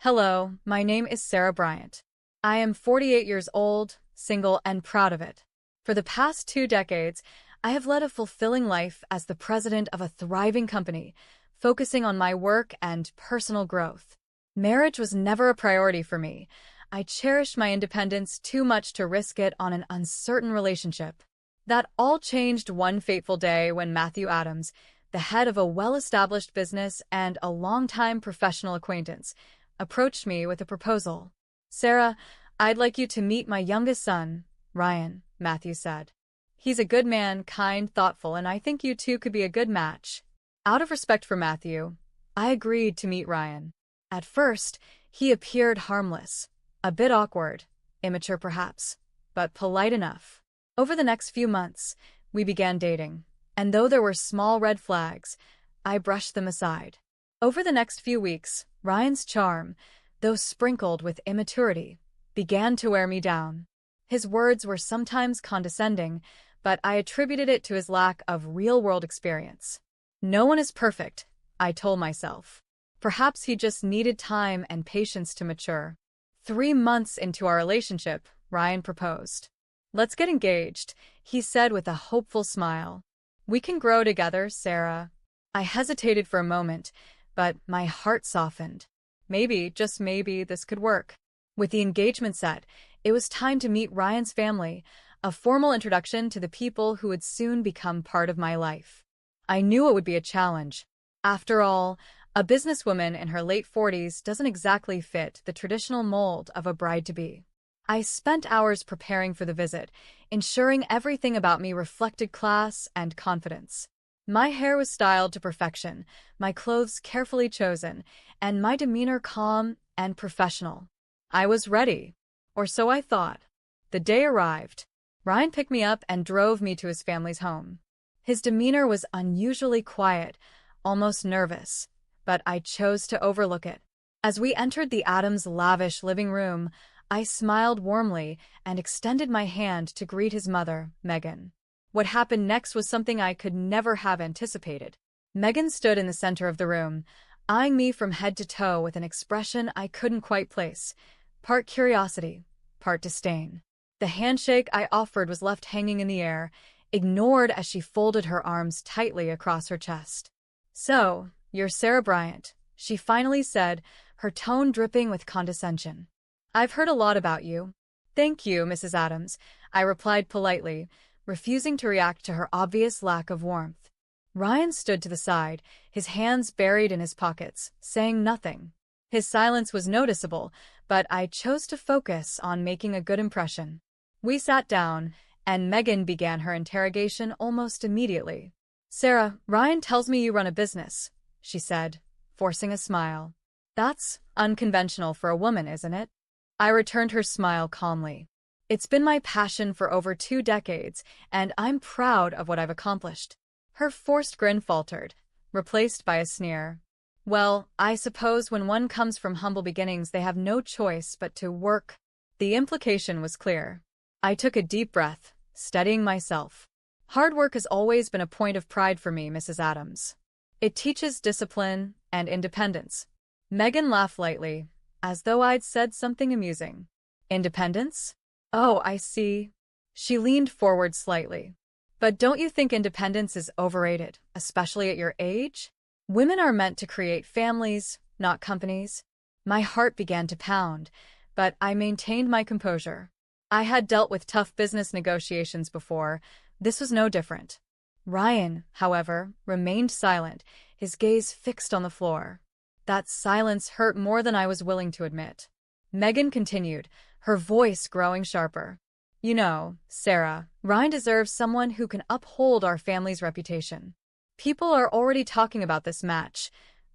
Hello, my name is Sarah Bryant. I am 48 years old, single, and proud of it. For the past 2 decades, I have led a fulfilling life as the president of a thriving company, focusing on my work and personal growth. Marriage was never a priority for me. I cherished my independence too much to risk it on an uncertain relationship. That all changed one fateful day when Matthew Adams, the head of a well-established business and a longtime professional acquaintance, approached me with a proposal. "Sarah, I'd like you to meet my youngest son, Ryan," Matthew said. "He's a good man, kind, thoughtful, and I think you two could be a good match." Out of respect for Matthew, I agreed to meet Ryan. At first, he appeared harmless, a bit awkward, immature perhaps, but polite enough. Over the next few months, we began dating, and though there were small red flags, I brushed them aside. Over the next few weeks, Ryan's charm, though sprinkled with immaturity, began to wear me down. His words were sometimes condescending, but I attributed it to his lack of real-world experience. No one is perfect, I told myself. Perhaps he just needed time and patience to mature. 3 months into our relationship, Ryan proposed. "Let's get engaged," he said with a hopeful smile. "We can grow together, Sarah." I hesitated for a moment, but my heart softened. Maybe, just maybe, this could work. With the engagement set, it was time to meet Ryan's family, a formal introduction to the people who would soon become part of my life. I knew it would be a challenge. After all, a businesswoman in her late 40s doesn't exactly fit the traditional mold of a bride-to-be. I spent hours preparing for the visit, ensuring everything about me reflected class and confidence. My hair was styled to perfection, my clothes carefully chosen, and my demeanor calm and professional. I was ready, or so I thought. The day arrived. Ryan picked me up and drove me to his family's home. His demeanor was unusually quiet, almost nervous, but I chose to overlook it. As we entered the Adams' lavish living room, I smiled warmly and extended my hand to greet his mother, Megan. What happened next was something I could never have anticipated. Megan stood in the center of the room, eyeing me from head to toe with an expression I couldn't quite place, part curiosity, part disdain. The handshake I offered was left hanging in the air, ignored as she folded her arms tightly across her chest. "So, you're Sarah Bryant," she finally said, her tone dripping with condescension. "I've heard a lot about you." "Thank you, Mrs. Adams," I replied politely, refusing to react to her obvious lack of warmth. Ryan stood to the side, his hands buried in his pockets, saying nothing. His silence was noticeable, but I chose to focus on making a good impression. We sat down, and Megan began her interrogation almost immediately. "Sarah, Ryan tells me you run a business," she said, forcing a smile. "That's unconventional for a woman, isn't it?" I returned her smile calmly. "It's been my passion for over 2 decades, and I'm proud of what I've accomplished." Her forced grin faltered, replaced by a sneer. "Well, I suppose when one comes from humble beginnings they have no choice but to work." The implication was clear. I took a deep breath, steadying myself. "Hard work has always been a point of pride for me, Mrs. Adams. It teaches discipline and independence." Megan laughed lightly, as though I'd said something amusing. "Independence? Oh, I see." She leaned forward slightly. "But don't you think independence is overrated, especially at your age? Women are meant to create families, not companies." My heart began to pound, but I maintained my composure. I had dealt with tough business negotiations before. This was no different. Ryan, however, remained silent, his gaze fixed on the floor. That silence hurt more than I was willing to admit. Megan continued, her voice growing sharper. "You know, Sarah, Ryan deserves someone who can uphold our family's reputation. People are already talking about this match,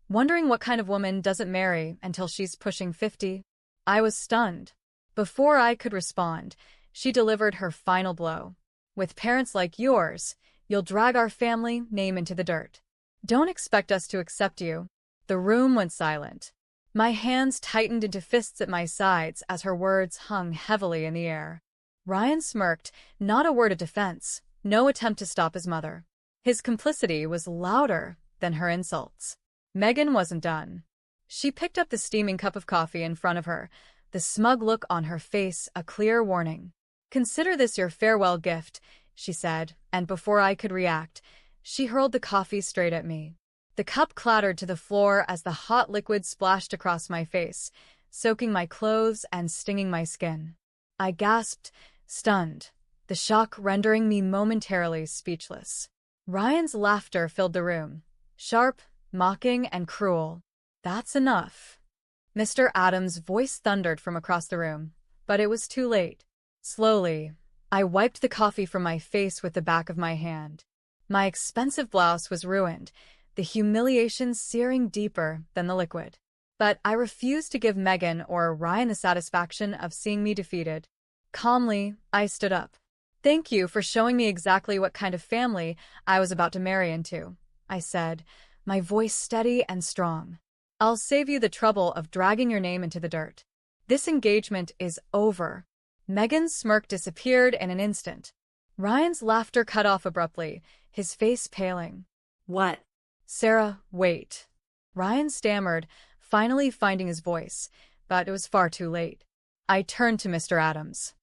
wondering what kind of woman doesn't marry until she's pushing 50. I was stunned. Before I could respond, she delivered her final blow. "With parents like yours, you'll drag our family name into the dirt. Don't expect us to accept you." The room went silent. My hands tightened into fists at my sides as her words hung heavily in the air. Ryan smirked, not a word of defense, no attempt to stop his mother. His complicity was louder than her insults. Megan wasn't done. She picked up the steaming cup of coffee in front of her, the smug look on her face a clear warning. "Consider this your farewell gift," she said, and before I could react, she hurled the coffee straight at me. The cup clattered to the floor as the hot liquid splashed across my face, soaking my clothes and stinging my skin. I gasped, stunned, the shock rendering me momentarily speechless. Ryan's laughter filled the room, sharp, mocking, and cruel. "That's enough." Mr. Adams' voice thundered from across the room, but it was too late. Slowly, I wiped the coffee from my face with the back of my hand. My expensive blouse was ruined, the humiliation searing deeper than the liquid. But I refused to give Megan or Ryan the satisfaction of seeing me defeated. Calmly, I stood up. "Thank you for showing me exactly what kind of family I was about to marry into," I said, my voice steady and strong. "I'll save you the trouble of dragging your name into the dirt. This engagement is over." Megan's smirk disappeared in an instant. Ryan's laughter cut off abruptly, his face paling. "What?" "Sarah, wait." Ryan stammered, finally finding his voice, but it was far too late. I turned to Mr. Adams.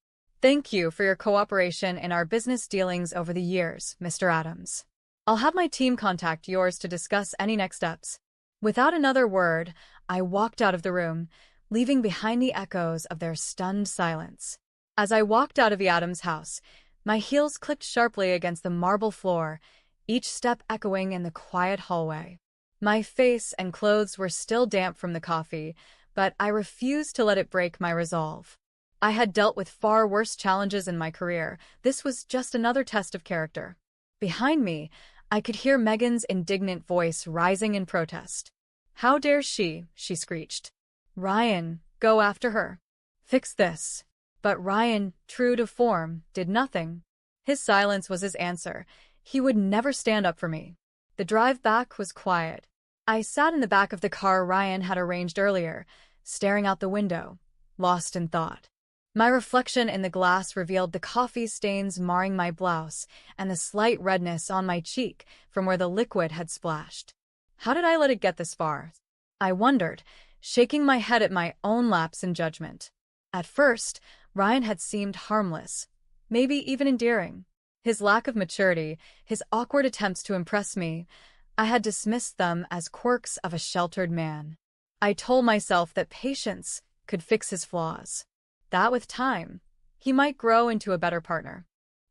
"Thank you for your cooperation in our business dealings over the years, Mr. Adams. I'll have my team contact yours to discuss any next steps." Without another word, I walked out of the room, leaving behind the echoes of their stunned silence. As I walked out of the Adams house, my heels clicked sharply against the marble floor, each step echoing in the quiet hallway. My face and clothes were still damp from the coffee, but I refused to let it break my resolve. I had dealt with far worse challenges in my career. This was just another test of character. Behind me, I could hear Megan's indignant voice rising in protest. "How dare she?" she screeched. "Ryan, go after her. Fix this." But Ryan, true to form, did nothing. His silence was his answer. He would never stand up for me. The drive back was quiet. I sat in the back of the car Ryan had arranged earlier, staring out the window, lost in thought. My reflection in the glass revealed the coffee stains marring my blouse and the slight redness on my cheek from where the liquid had splashed. How did I let it get this far? I wondered, shaking my head at my own lapse in judgment. At first, Ryan had seemed harmless, maybe even endearing. His lack of maturity, his awkward attempts to impress me, I had dismissed them as quirks of a sheltered man. I told myself that patience could fix his flaws, that with time, he might grow into a better partner.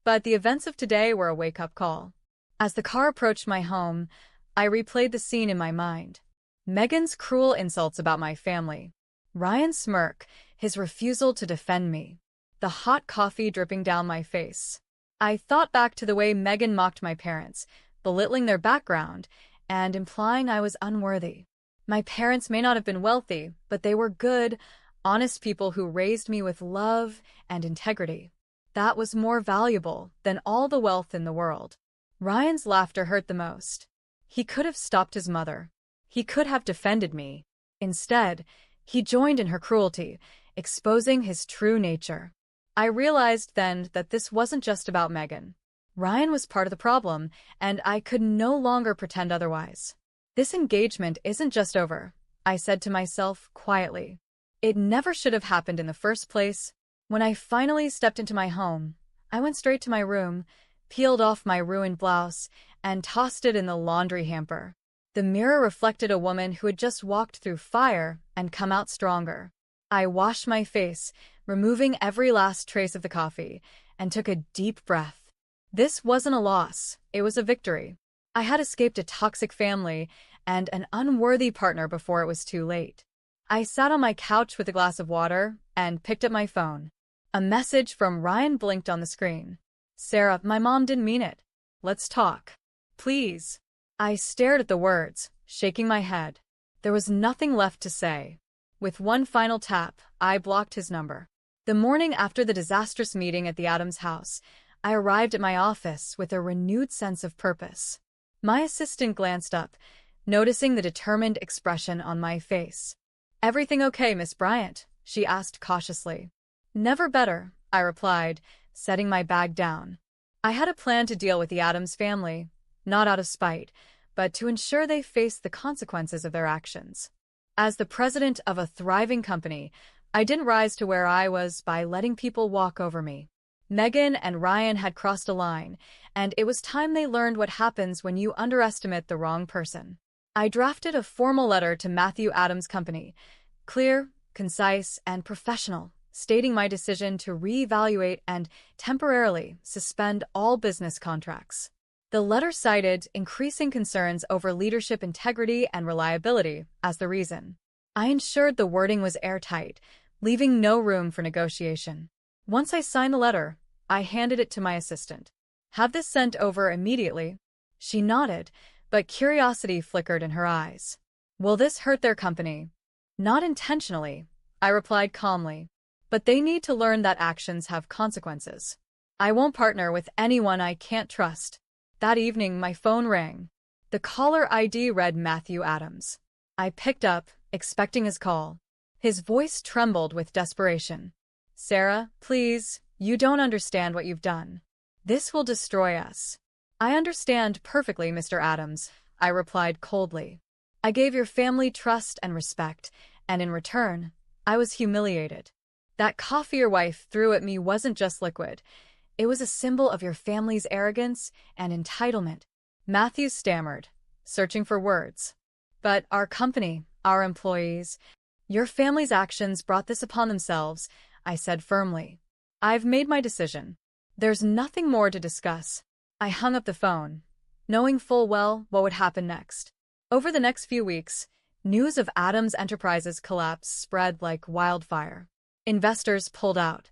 But the events of today were a wake-up call. As the car approached my home, I replayed the scene in my mind. Megan's cruel insults about my family, Ryan's smirk, his refusal to defend me, the hot coffee dripping down my face. I thought back to the way Megan mocked my parents, belittling their background and implying I was unworthy. My parents may not have been wealthy, but they were good, honest people who raised me with love and integrity. That was more valuable than all the wealth in the world. Ryan's laughter hurt the most. He could have stopped his mother. He could have defended me. Instead, he joined in her cruelty, exposing his true nature. I realized then that this wasn't just about Megan. Ryan was part of the problem, and I could no longer pretend otherwise. "This engagement isn't just over," I said to myself quietly. "It never should have happened in the first place." When I finally stepped into my home, I went straight to my room, peeled off my ruined blouse, and tossed it in the laundry hamper. The mirror reflected a woman who had just walked through fire and come out stronger. I washed my face, removing every last trace of the coffee, and took a deep breath. This wasn't a loss, it was a victory. I had escaped a toxic family and an unworthy partner before it was too late. I sat on my couch with a glass of water and picked up my phone. A message from Ryan blinked on the screen. "Sarah, my mom didn't mean it. Let's talk. Please." I stared at the words, shaking my head. There was nothing left to say. With one final tap, I blocked his number. The morning after the disastrous meeting at the Adams house, I arrived at my office with a renewed sense of purpose. My assistant glanced up, noticing the determined expression on my face. "Everything okay, Miss Bryant?" she asked cautiously. "Never better," I replied, setting my bag down. I had a plan to deal with the Adams family, not out of spite, but to ensure they faced the consequences of their actions. As the president of a thriving company, I didn't rise to where I was by letting people walk over me. Megan and Ryan had crossed a line, and it was time they learned what happens when you underestimate the wrong person. I drafted a formal letter to Matthew Adams' company, clear, concise, and professional, stating my decision to reevaluate and temporarily suspend all business contracts. The letter cited increasing concerns over leadership integrity and reliability as the reason. I ensured the wording was airtight, leaving no room for negotiation. Once I signed the letter, I handed it to my assistant. "Have this sent over immediately." She nodded, but curiosity flickered in her eyes. "Will this hurt their company?" "Not intentionally," I replied calmly. "But they need to learn that actions have consequences. I won't partner with anyone I can't trust." That evening, my phone rang. The caller ID read Matthew Adams. I picked up, expecting his call. His voice trembled with desperation. "Sarah, please, you don't understand what you've done. This will destroy us." "I understand perfectly, Mr. Adams," I replied coldly. "I gave your family trust and respect, and in return, I was humiliated. That coffee your wife threw at me wasn't just liquid. It was a symbol of your family's arrogance and entitlement." Matthew stammered, searching for words. "But our company, our employees, your family's actions brought this upon themselves," I said firmly. "I've made my decision. There's nothing more to discuss." I hung up the phone, knowing full well what would happen next. Over the next few weeks, news of Adams Enterprises' collapse spread like wildfire. Investors pulled out.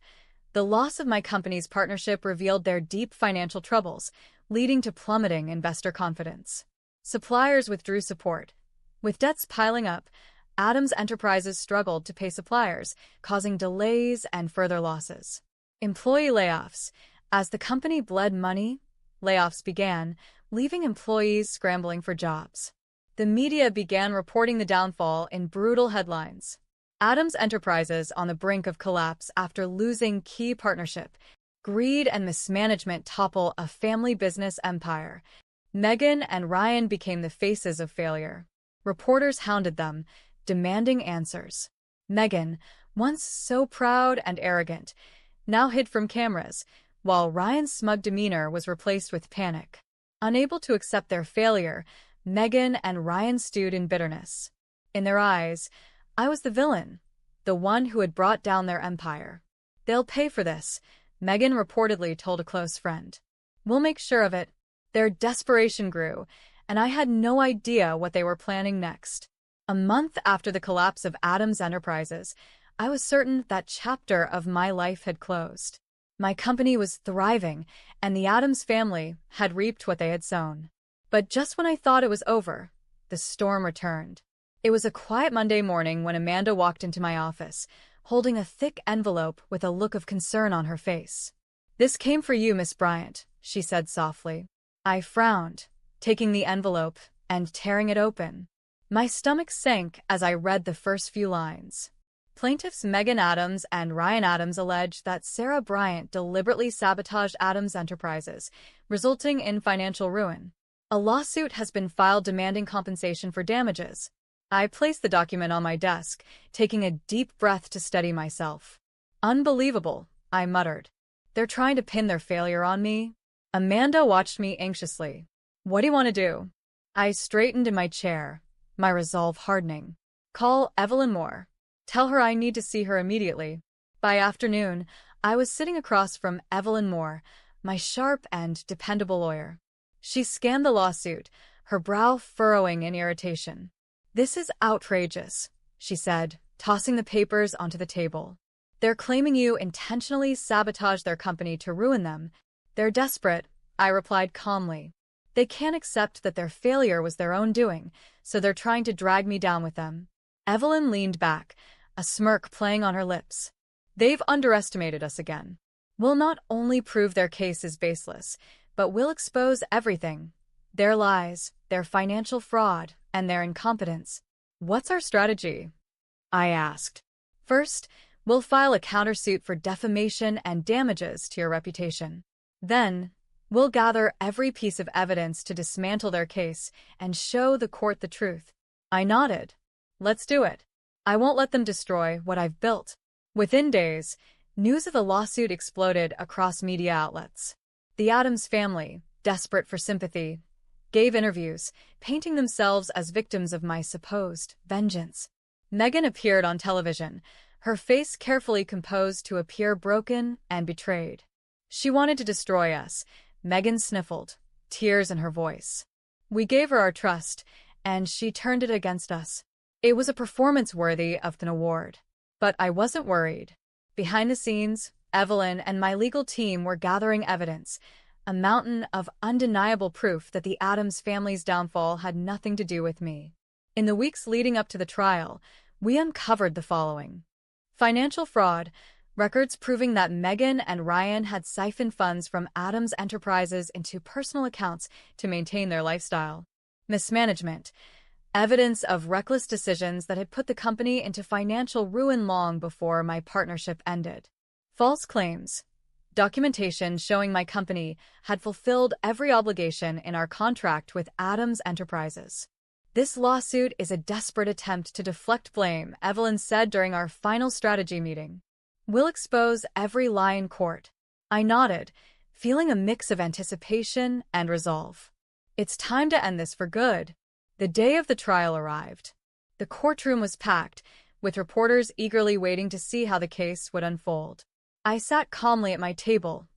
The loss of my company's partnership revealed their deep financial troubles, leading to plummeting investor confidence. Suppliers withdrew support. With debts piling up, Adams Enterprises struggled to pay suppliers, causing delays and further losses. Employee layoffs. As the company bled money, layoffs began, leaving employees scrambling for jobs. The media began reporting the downfall in brutal headlines. Adams Enterprises on the brink of collapse after losing key partnership. Greed and mismanagement topple a family business empire. Megan and Ryan became the faces of failure. Reporters hounded them, demanding answers. Megan, once so proud and arrogant, now hid from cameras, while Ryan's smug demeanor was replaced with panic. Unable to accept their failure, Megan and Ryan stewed in bitterness. In their eyes, I was the villain, the one who had brought down their empire. "They'll pay for this," Megan reportedly told a close friend. "We'll make sure of it." Their desperation grew, and I had no idea what they were planning next. A month after the collapse of Adams Enterprises, I was certain that chapter of my life had closed. My company was thriving, and the Adams family had reaped what they had sown. But just when I thought it was over, the storm returned. It was a quiet Monday morning when Amanda walked into my office, holding a thick envelope with a look of concern on her face. "This came for you, Miss Bryant," she said softly. I frowned, taking the envelope and tearing it open. My stomach sank as I read the first few lines. Plaintiffs Megan Adams and Ryan Adams allege that Sarah Bryant deliberately sabotaged Adams Enterprises, resulting in financial ruin. A lawsuit has been filed demanding compensation for damages. I placed the document on my desk, taking a deep breath to steady myself. "Unbelievable," I muttered. "They're trying to pin their failure on me." Amanda watched me anxiously. "What do you want to do?" I straightened in my chair, my resolve hardening. "Call Evelyn Moore. Tell her I need to see her immediately." By afternoon, I was sitting across from Evelyn Moore, my sharp and dependable lawyer. She scanned the lawsuit, her brow furrowing in irritation. "This is outrageous," she said, tossing the papers onto the table. "They're claiming you intentionally sabotaged their company to ruin them." "They're desperate," I replied calmly. "They can't accept that their failure was their own doing, so they're trying to drag me down with them." Evelyn leaned back, a smirk playing on her lips. "They've underestimated us again. We'll not only prove their case is baseless, but we'll expose everything. Their lies, their financial fraud, and their incompetence." "What's our strategy?" I asked. "First, we'll file a countersuit for defamation and damages to your reputation. Then, we'll gather every piece of evidence to dismantle their case and show the court the truth." I nodded. Let's do it. I won't let them destroy what I've built. Within days, news of the lawsuit exploded across media outlets. The Addams family, desperate for sympathy, gave interviews, painting themselves as victims of my supposed vengeance. Meghan appeared on television, her face carefully composed to appear broken and betrayed. She wanted to destroy us. Meghan sniffled, tears in her voice. We gave her our trust, and she turned it against us. It was a performance worthy of an award. But I wasn't worried. Behind the scenes, Evelyn and my legal team were gathering evidence, a mountain of undeniable proof that the Addams family's downfall had nothing to do with me. In the weeks leading up to the trial, we uncovered the following. Financial fraud, records proving that Meghan and Ryan had siphoned funds from Addams Enterprises into personal accounts to maintain their lifestyle. Mismanagement, evidence of reckless decisions that had put the company into financial ruin long before my partnership ended. False claims, documentation showing my company had fulfilled every obligation in our contract with Addams Enterprises. This lawsuit is a desperate attempt to deflect blame, Evelyn said during our final strategy meeting. We'll expose every lie in court. I nodded, feeling a mix of anticipation and resolve. It's time to end this for good. The day of the trial arrived. The courtroom was packed, with reporters eagerly waiting to see how the case would unfold. I sat calmly at my table,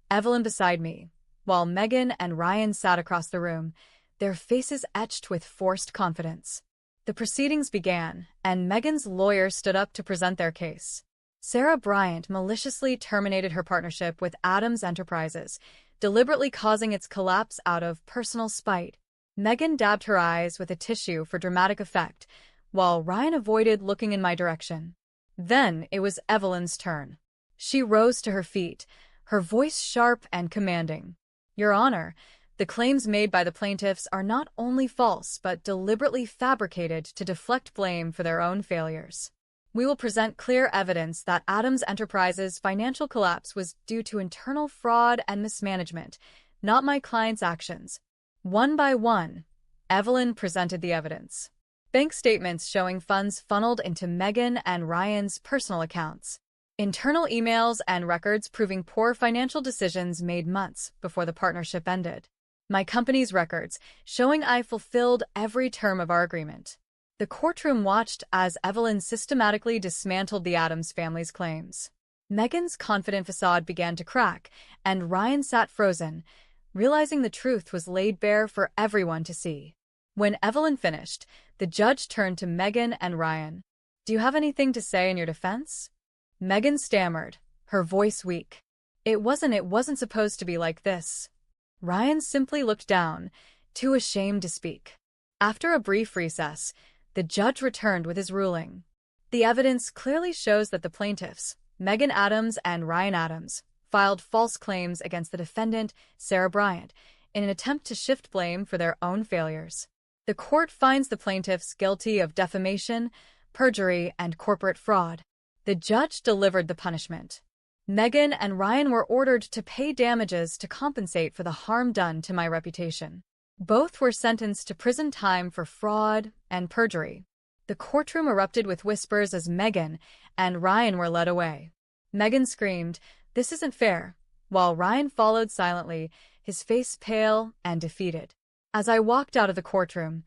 Evelyn beside me, while Meghan and Ryan sat across the room, their faces etched with forced confidence. The proceedings began, and Meghan's lawyer stood up to present their case. Sarah Bryant maliciously terminated her partnership with Addams Enterprises, deliberately causing its collapse out of personal spite. Meghan dabbed her eyes with a tissue for dramatic effect, while Ryan avoided looking in my direction. Then it was Evelyn's turn. She rose to her feet, her voice sharp and commanding. Your Honor, the claims made by the plaintiffs are not only false but deliberately fabricated to deflect blame for their own failures. We will present clear evidence that Addams Enterprises' financial collapse was due to internal fraud and mismanagement, not my client's actions. One by one, Evelyn presented the evidence. Bank statements showing funds funneled into Meghan and Ryan's personal accounts. Internal emails and records proving poor financial decisions made months before the partnership ended. My company's records showing I fulfilled every term of our agreement. The courtroom watched as Evelyn systematically dismantled the Addams family's claims. Meghan's confident facade began to crack, and Ryan sat frozen, realizing the truth was laid bare for everyone to see. When Evelyn finished, the judge turned to Meghan and Ryan. Do you have anything to say in your defense? Meghan stammered, her voice weak. It wasn't supposed to be like this. Ryan simply looked down, too ashamed to speak. After a brief recess, the judge returned with his ruling. The evidence clearly shows that the plaintiffs, Meghan Addams and Ryan Addams, filed false claims against the defendant, Sarah Bryant, in an attempt to shift blame for their own failures. The court finds the plaintiffs guilty of defamation, perjury, and corporate fraud. The judge delivered the punishment. Meghan and Ryan were ordered to pay damages to compensate for the harm done to my reputation. Both were sentenced to prison time for fraud and perjury. The courtroom erupted with whispers as Meghan and Ryan were led away. Meghan screamed, "This isn't fair," while Ryan followed silently, his face pale and defeated. As I walked out of the courtroom,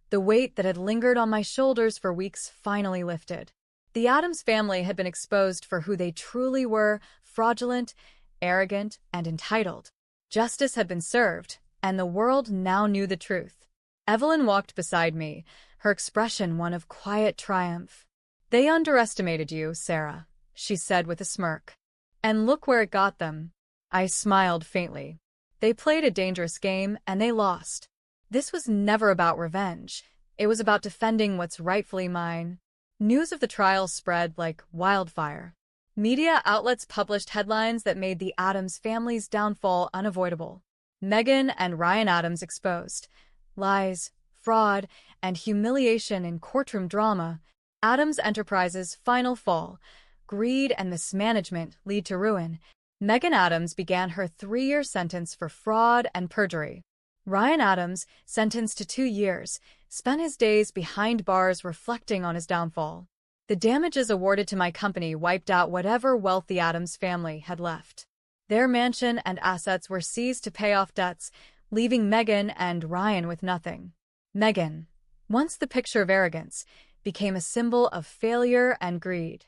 the weight that had lingered on my shoulders for weeks finally lifted. The Addams family had been exposed for who they truly were, fraudulent, arrogant, and entitled. Justice had been served, and the world now knew the truth. Evelyn walked beside me, her expression one of quiet triumph. "They underestimated you, Sarah," she said with a smirk. "And look where it got them." I smiled faintly. They played a dangerous game, and they lost. This was never about revenge. It was about defending what's rightfully mine. News of the trial spread like wildfire. Media outlets published headlines that made the Addams family's downfall unavoidable. Meghan and Ryan Addams exposed. Lies, fraud, and humiliation in courtroom drama. Addams Enterprises' final fall. Greed and mismanagement lead to ruin. Meghan Addams began her 3-year sentence for fraud and perjury. Ryan Adams, sentenced to 2 years, spent his days behind bars reflecting on his downfall. The damages awarded to my company wiped out whatever wealth the Adams family had left. Their mansion and assets were seized to pay off debts, leaving Megan and Ryan with nothing. Megan, once the picture of arrogance, became a symbol of failure and greed.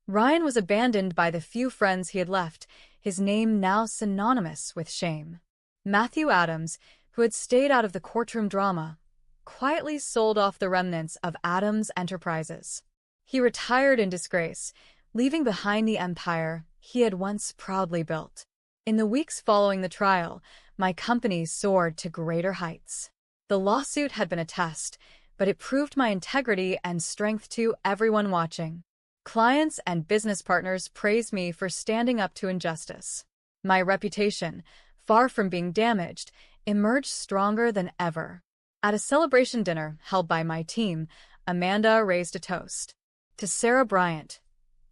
Ryan was abandoned by the few friends he had left, his name now synonymous with shame. Matthew Adams, who had stayed out of the courtroom drama, quietly sold off the remnants of Adams Enterprises. He retired in disgrace, leaving behind the empire he had once proudly built. In the weeks following the trial, my company soared to greater heights. The lawsuit had been a test, but it proved my integrity and strength to everyone watching. Clients and business partners praised me for standing up to injustice. My reputation, far from being damaged, emerged stronger than ever. At a celebration dinner held by my team, Amanda raised a toast to Sarah Bryant,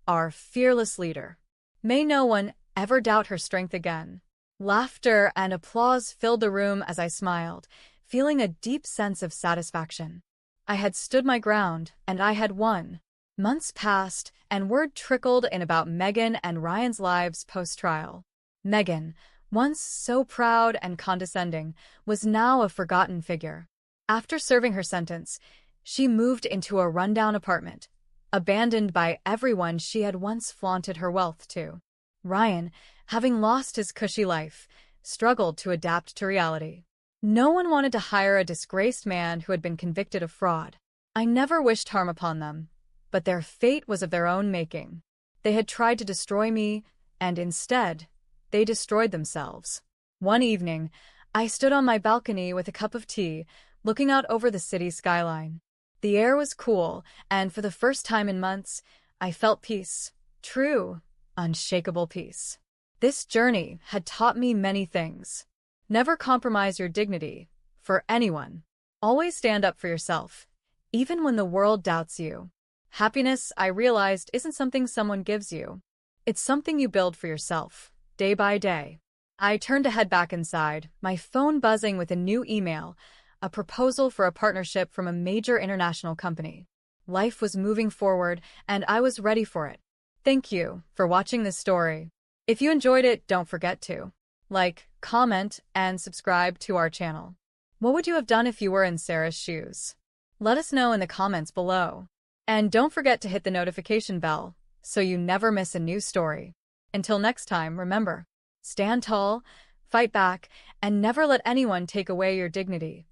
our fearless leader. May no one ever doubt her strength again. Laughter and applause filled the room as I smiled, feeling a deep sense of satisfaction. I had stood my ground, and I had won. Months passed, and word trickled in about Megan and Ryan's lives post-trial. Megan, once so proud and condescending, was now a forgotten figure. After serving her sentence, she moved into a rundown apartment, abandoned by everyone she had once flaunted her wealth to. Ryan, having lost his cushy life, struggled to adapt to reality. No one wanted to hire a disgraced man who had been convicted of fraud. I never wished harm upon them, but their fate was of their own making. They had tried to destroy me, and instead, they destroyed themselves. One evening, I stood on my balcony with a cup of tea, looking out over the city skyline. The air was cool, and for the first time in months, I felt peace. True, unshakable peace. This journey had taught me many things. Never compromise your dignity, for anyone. Always stand up for yourself, even when the world doubts you. Happiness, I realized, isn't something someone gives you. It's something you build for yourself, day by day. I turned to head back inside, my phone buzzing with a new email, a proposal for a partnership from a major international company. Life was moving forward, and I was ready for it. Thank you for watching this story. If you enjoyed it, don't forget to like, comment, and subscribe to our channel. What would you have done if you were in Sarah's shoes? Let us know in the comments below. And don't forget to hit the notification bell so you never miss a new story. Until next time, remember, stand tall, fight back, and never let anyone take away your dignity.